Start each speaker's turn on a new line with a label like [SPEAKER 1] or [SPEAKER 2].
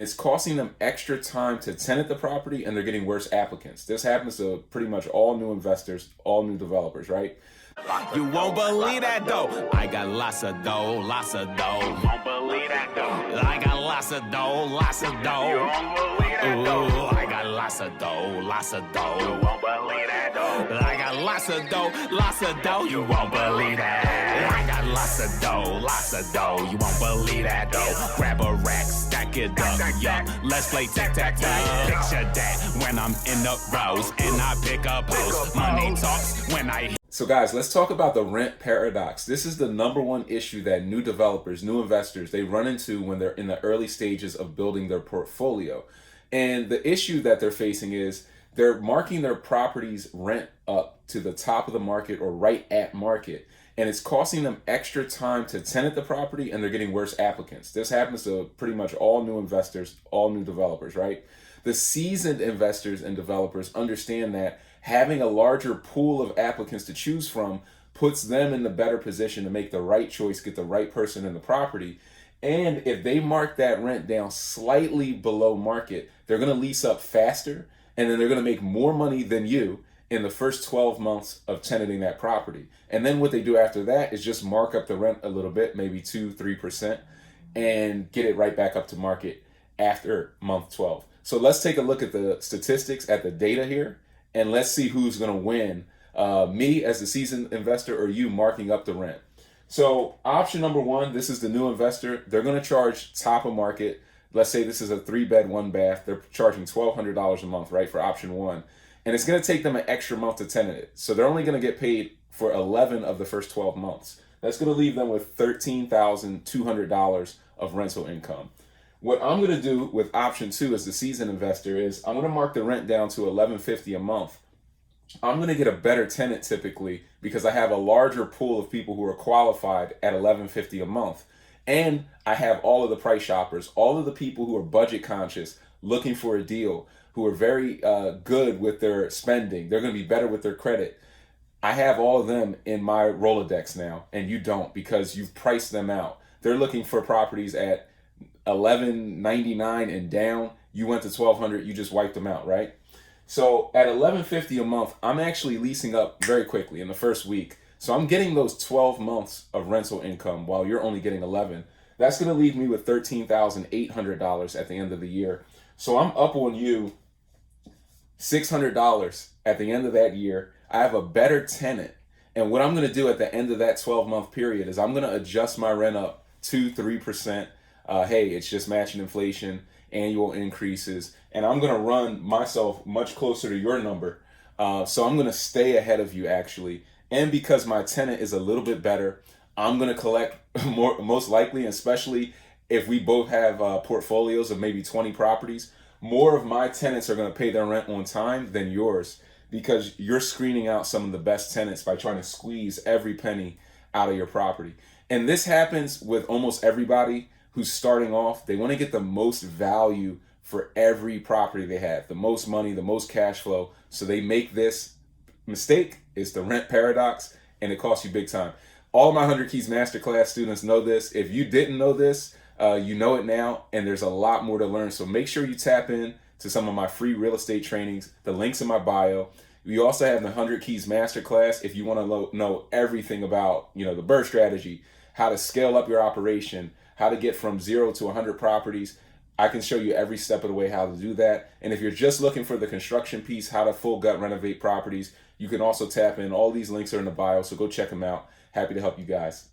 [SPEAKER 1] It's costing them extra time to tenant the property, and they're getting worse applicants. This happens to pretty much all new investors, all new developers, right?
[SPEAKER 2] You won't believe that though. I got lots of dough, lots of dough. You won't believe that though. I got lots of dough, lots of dough. You won't believe that though. I got lots of dough, lots of dough. You won't believe that though. I got lots of dough, lots of dough. You won't believe that. I got lots of dough, lots of dough. You won't believe that though. Grab a rack, stack it up, yeah. Let's play tic-tac-toe. Picture that when I'm in the rows and I pick up hoes. Money talks when I.
[SPEAKER 1] So guys, let's talk about the rent paradox. This is the number one issue that new developers, new investors, they run into when they're in the early stages of building their portfolio. And the issue that they're facing is they're marking their properties rent up to the top of the market or right at market. And it's costing them extra time to tenant the property, and they're getting worse applicants. This happens to pretty much all new investors, all new developers, right? The seasoned investors and developers understand that having a larger pool of applicants to choose from puts them in the better position to make the right choice, get the right person in the property. And if they mark that rent down slightly below market, they're going to lease up faster, and then they're going to make more money than you in the first 12 months of tenanting that property. And then what they do after that is just mark up the rent a little bit, maybe 2-3%, and get it right back up to market after month 12. So let's take a look at the statistics, at the data here, and let's see who's going to win, me as the seasoned investor or you marking up the rent. So option number one, this is the new investor. They're going to charge top of market. Let's say this is a 3-bed, 1-bath. They're charging $1,200 a month, right, for option one. And it's going to take them an extra month to tenant it. So they're only going to get paid for 11 of the first 12 months. That's going to leave them with $13,200 of rental income. What I'm going to do with option two as the seasoned investor is I'm going to mark the rent down to $1,150 a month. I'm going to get a better tenant typically because I have a larger pool of people who are qualified at $1,150 a month. And I have all of the price shoppers, all of the people who are budget conscious, looking for a deal, who are very good with their spending. They're going to be better with their credit. I have all of them in my Rolodex now, and you don't because you've priced them out. They're looking for properties at $1,199 and down. You went to $1,200, you just wiped them out, right? So at $1,150 a month, I'm actually leasing up very quickly in the first week. So I'm getting those 12 months of rental income while you're only getting 11. That's going to leave me with $13,800 at the end of the year. So I'm up on you $600 at the end of that year. I have a better tenant. And what I'm going to do at the end of that 12-month period is I'm going to adjust my rent up 2-3%. Hey, it's just matching inflation, annual increases, and I'm going to run myself much closer to your number. So I'm going to stay ahead of you actually. And because my tenant is a little bit better, I'm going to collect more, most likely, especially if we both have portfolios of maybe 20 properties, more of my tenants are going to pay their rent on time than yours because you're screening out some of the best tenants by trying to squeeze every penny out of your property. And this happens with almost everybody who's starting off. They want to get the most value for every property they have, the most money, the most cash flow. So they make this mistake. It's the rent paradox, and it costs you big time. All of my 100 Keys Masterclass students know this. If you didn't know this, you know it now, and there's a lot more to learn. So make sure you tap in to some of my free real estate trainings. The link's in my bio. We also have the 100 Keys Masterclass if you want to know everything about, the BRRRR strategy, how to scale up your operation, how to get from 0 to 100 properties. I can show you every step of the way how to do that. And if you're just looking for the construction piece, how to full gut renovate properties, you can also tap in. All these links are in the bio, so go check them out. Happy to help you guys.